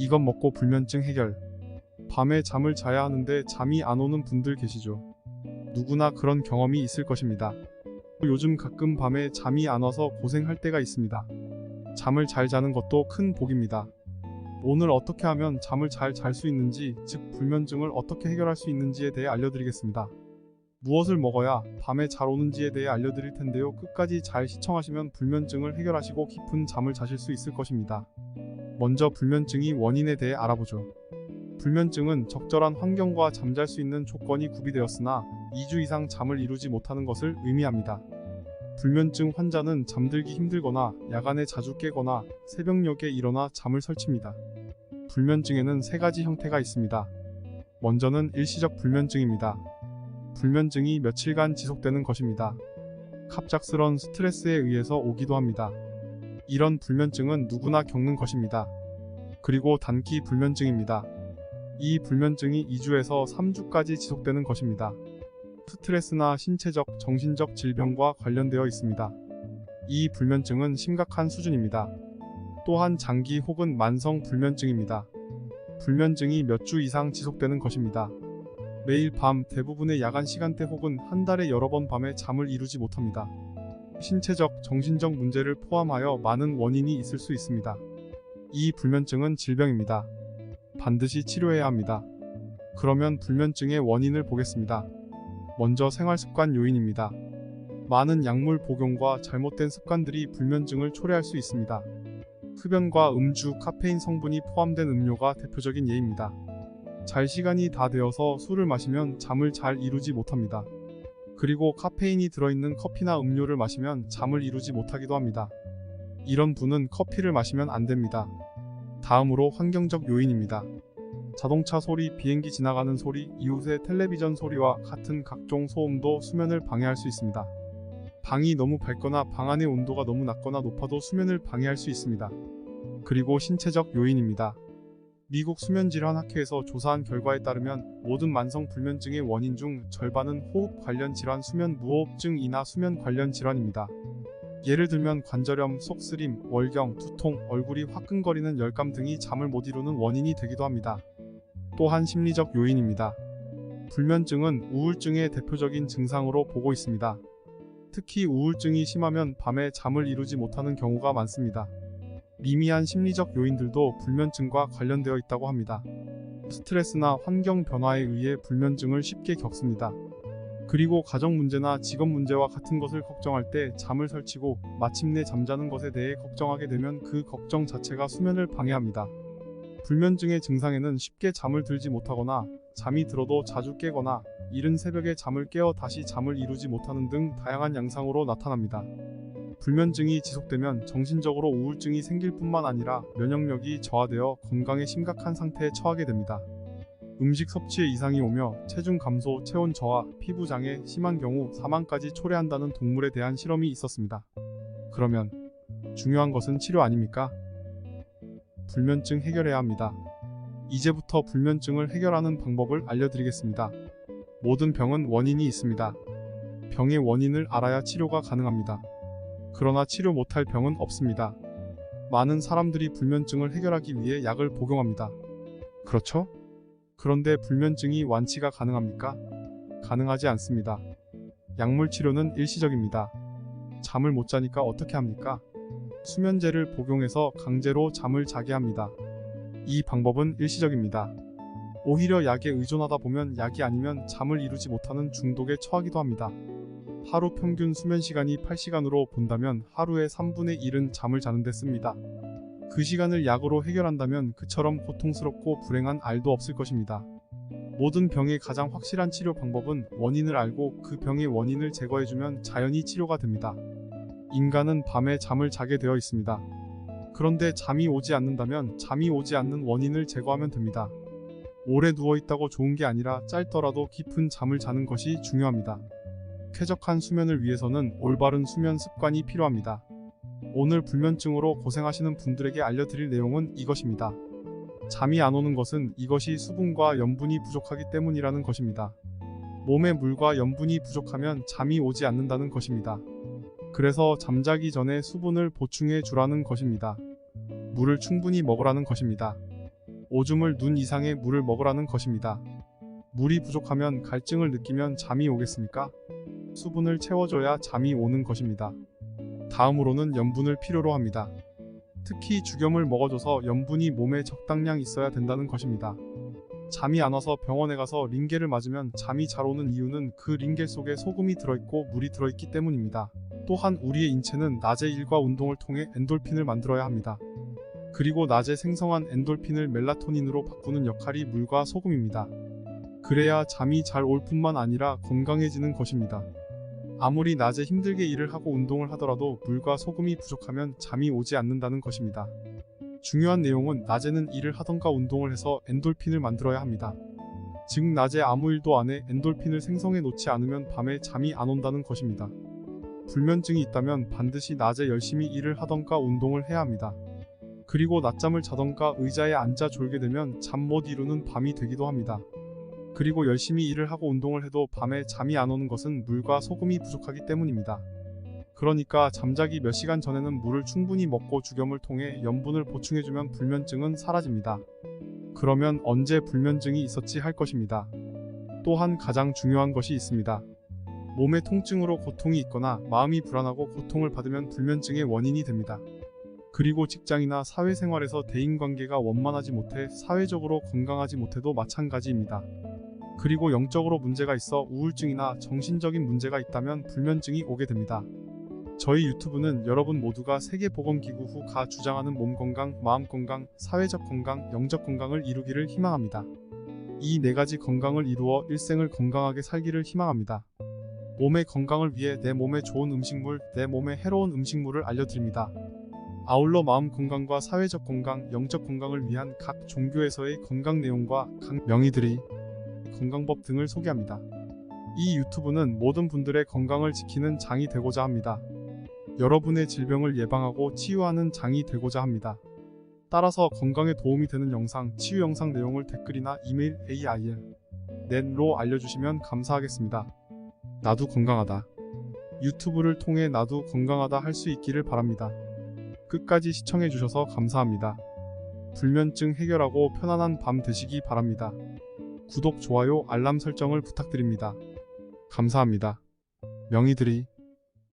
이것 먹고 불면증 해결. 밤에 잠을 자야 하는데 잠이 안 오는 분들 계시죠? 누구나 그런 경험이 있을 것입니다. 요즘 가끔 밤에 잠이 안 와서 고생할 때가 있습니다. 잠을 잘 자는 것도 큰 복입니다. 오늘 어떻게 하면 잠을 잘 잘 수 있는지, 즉 불면증을 어떻게 해결할 수 있는지에 대해 알려드리겠습니다. 무엇을 먹어야 밤에 잘 오는지에 대해 알려드릴 텐데요. 끝까지 잘 시청하시면 불면증을 해결하시고 깊은 잠을 자실 수 있을 것입니다. 먼저 불면증의 원인에 대해 알아보죠. 불면증은 적절한 환경과 잠잘 수 있는 조건이 구비되었으나 2주 이상 잠을 이루지 못하는 것을 의미합니다. 불면증 환자는 잠들기 힘들거나 야간에 자주 깨거나 새벽녘에 일어나 잠을 설칩니다. 불면증에는 3가지 형태가 있습니다. 먼저는 일시적 불면증입니다. 불면증이 며칠간 지속되는 것입니다. 갑작스런 스트레스에 의해서 오기도 합니다. 이런 불면증은 누구나 겪는 것입니다. 그리고 단기 불면증입니다. 이 불면증이 2주에서 3주까지 지속되는 것입니다. 스트레스나 신체적, 정신적 질병과 관련되어 있습니다. 이 불면증은 심각한 수준입니다. 또한 장기 혹은 만성 불면증입니다. 불면증이 몇 주 이상 지속되는 것입니다. 매일 밤, 대부분의 야간 시간대 혹은 한 달에 여러 번 밤에 잠을 이루지 못합니다. 신체적, 정신적 문제를 포함하여 많은 원인이 있을 수 있습니다. 이 불면증은 질병입니다. 반드시 치료해야 합니다. 그러면 불면증의 원인을 보겠습니다. 먼저 생활습관 요인입니다. 많은 약물 복용과 잘못된 습관들이 불면증을 초래할 수 있습니다. 흡연과 음주, 카페인 성분이 포함된 음료가 대표적인 예입니다. 잘 시간이 다 되어서 술을 마시면 잠을 잘 이루지 못합니다. 그리고 카페인이 들어있는 커피나 음료를 마시면 잠을 이루지 못하기도 합니다. 이런 분은 커피를 마시면 안 됩니다. 다음으로 환경적 요인입니다. 자동차 소리, 비행기 지나가는 소리, 이웃의 텔레비전 소리와 같은 각종 소음도 수면을 방해할 수 있습니다. 방이 너무 밝거나 방 안의 온도가 너무 낮거나 높아도 수면을 방해할 수 있습니다. 그리고 신체적 요인입니다. 미국 수면질환학회에서 조사한 결과에 따르면 모든 만성 불면증의 원인 중 절반은 호흡 관련 질환, 수면 무호흡증이나 수면 관련 질환입니다. 예를 들면 관절염, 속쓰림, 월경, 두통, 얼굴이 화끈거리는 열감 등이 잠을 못 이루는 원인이 되기도 합니다. 또한 심리적 요인입니다. 불면증은 우울증의 대표적인 증상으로 보고 있습니다. 특히 우울증이 심하면 밤에 잠을 이루지 못하는 경우가 많습니다. 미미한 심리적 요인들도 불면증과 관련되어 있다고 합니다. 스트레스나 환경 변화에 의해 불면증을 쉽게 겪습니다. 그리고 가정 문제나 직업 문제와 같은 것을 걱정할 때 잠을 설치고 마침내 잠자는 것에 대해 걱정하게 되면 그 걱정 자체가 수면을 방해합니다. 불면증의 증상에는 쉽게 잠을 들지 못하거나 잠이 들어도 자주 깨거나 이른 새벽에 잠을 깨어 다시 잠을 이루지 못하는 등 다양한 양상으로 나타납니다. 불면증이 지속되면 정신적으로 우울증이 생길 뿐만 아니라 면역력이 저하되어 건강에 심각한 상태에 처하게 됩니다. 음식 섭취에 이상이 오며 체중 감소, 체온 저하, 피부 장애, 심한 경우 사망까지 초래한다는 동물에 대한 실험이 있었습니다. 그러면 중요한 것은 치료 아닙니까? 불면증 해결해야 합니다. 이제부터 불면증을 해결하는 방법을 알려드리겠습니다. 모든 병은 원인이 있습니다. 병의 원인을 알아야 치료가 가능합니다. 그러나 치료 못할 병은 없습니다. 많은 사람들이 불면증을 해결하기 위해 약을 복용합니다. 그렇죠? 그런데 불면증이 완치가 가능합니까? 가능하지 않습니다. 약물 치료는 일시적입니다. 잠을 못 자니까 어떻게 합니까? 수면제를 복용해서 강제로 잠을 자게 합니다. 이 방법은 일시적입니다. 오히려 약에 의존하다 보면 약이 아니면 잠을 이루지 못하는 중독에 처하기도 합니다. 하루 평균 수면 시간이 8시간으로 본다면 하루의 3분의 1은 잠을 자는 데 씁니다. 그 시간을 약으로 해결한다면 그처럼 고통스럽고 불행한 알도 없을 것입니다. 모든 병의 가장 확실한 치료 방법은 원인을 알고 그 병의 원인을 제거해주면 자연히 치료가 됩니다. 인간은 밤에 잠을 자게 되어 있습니다. 그런데 잠이 오지 않는다면 잠이 오지 않는 원인을 제거하면 됩니다. 오래 누워있다고 좋은 게 아니라 짧더라도 깊은 잠을 자는 것이 중요합니다. 쾌적한 수면을 위해서는 올바른 수면 습관이 필요합니다. 오늘 불면증으로 고생하시는 분들에게 알려드릴 내용은 이것입니다. 잠이 안 오는 것은 이것이 수분과 염분이 부족하기 때문이라는 것입니다. 몸에 물과 염분이 부족하면 잠이 오지 않는다는 것입니다. 그래서 잠자기 전에 수분을 보충해 주라는 것입니다. 물을 충분히 먹으라는 것입니다. 오줌을 눈 이상의 물을 먹으라는 것입니다. 물이 부족하면 갈증을 느끼면 잠이 오겠습니까? 수분을 채워줘야 잠이 오는 것입니다. 다음으로는 염분을 필요로 합니다. 특히 죽염을 먹어줘서 염분이 몸에 적당량 있어야 된다는 것입니다. 잠이 안 와서 병원에 가서 링겔을 맞으면 잠이 잘 오는 이유는 그 링겔 속에 소금이 들어있고 물이 들어있기 때문입니다. 또한 우리의 인체는 낮에 일과 운동을 통해 엔돌핀을 만들어야 합니다. 그리고 낮에 생성한 엔돌핀을 멜라토닌으로 바꾸는 역할이 물과 소금입니다. 그래야 잠이 잘 올 뿐만 아니라 건강해지는 것입니다. 아무리 낮에 힘들게 일을 하고 운동을 하더라도 물과 소금이 부족하면 잠이 오지 않는다는 것입니다. 중요한 내용은 낮에는 일을 하던가 운동을 해서 엔돌핀을 만들어야 합니다. 즉 낮에 아무 일도 안 해 엔돌핀을 생성해 놓지 않으면 밤에 잠이 안 온다는 것입니다. 불면증이 있다면 반드시 낮에 열심히 일을 하던가 운동을 해야 합니다. 그리고 낮잠을 자던가 의자에 앉아 졸게 되면 잠 못 이루는 밤이 되기도 합니다. 그리고 열심히 일을 하고 운동을 해도 밤에 잠이 안 오는 것은 물과 소금이 부족하기 때문입니다. 그러니까 잠자기 몇 시간 전에는 물을 충분히 먹고 죽염을 통해 염분을 보충해주면 불면증은 사라집니다. 그러면 언제 불면증이 있었지 할 것입니다. 또한 가장 중요한 것이 있습니다. 몸의 통증으로 고통이 있거나 마음이 불안하고 고통을 받으면 불면증의 원인이 됩니다. 그리고 직장이나 사회생활에서 대인관계가 원만하지 못해 사회적으로 건강하지 못해도 마찬가지입니다. 그리고 영적으로 문제가 있어 우울증이나 정신적인 문제가 있다면 불면증이 오게 됩니다. 저희 유튜브는 여러분 모두가 세계보건기구가 주장하는 몸 건강, 마음 건강, 사회적 건강, 영적 건강을 이루기를 희망합니다. 이 네 가지 건강을 이루어 일생을 건강하게 살기를 희망합니다. 몸의 건강을 위해 내 몸에 좋은 음식물, 내 몸에 해로운 음식물을 알려드립니다. 아울러 마음 건강과 사회적 건강, 영적 건강을 위한 각 종교에서의 건강 내용과 각 명의들의 건강법 등을 소개합니다. 이 유튜브는 모든 분들의 건강을 지키는 장이 되고자 합니다. 여러분의 질병을 예방하고 치유하는 장이 되고자 합니다. 따라서 건강에 도움이 되는 영상, 치유 영상 내용을 댓글이나 이메일 ail.net로 알려주시면 감사하겠습니다. 나도 건강하다. 유튜브를 통해 나도 건강하다 할 수 있기를 바랍니다. 끝까지 시청해주셔서 감사합니다. 불면증 해결하고 편안한 밤 되시기 바랍니다. 구독, 좋아요, 알람 설정을 부탁드립니다. 감사합니다. 명의들이